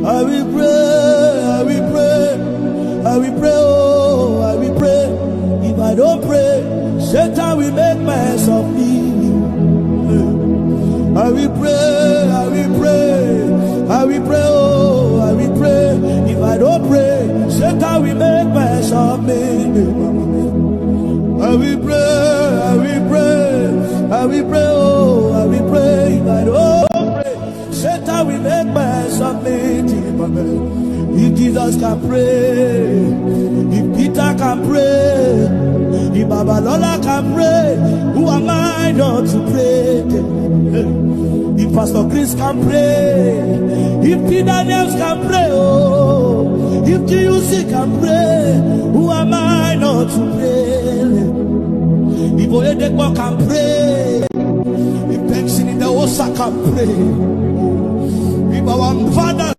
I will pray, I will pray, I will pray, oh, I will pray. If I don't pray, Satan will make mess of me. I will pray, I will pray, I will pray, oh, I will pray. If I don't pray, Satan will make mess of me. I will pray, I will pray, I will pray, oh, I will pray. If I don't pray, Satan will make mess of me. If Jesus can pray, if Peter can pray, if Babalola can pray, who am I not to pray? If Pastor Chris can pray, if P. Daniels can pray, oh, if GUC can pray, who am I not to pray? If Oyedekwa can pray, if Benson in the Osa can pray, if our Father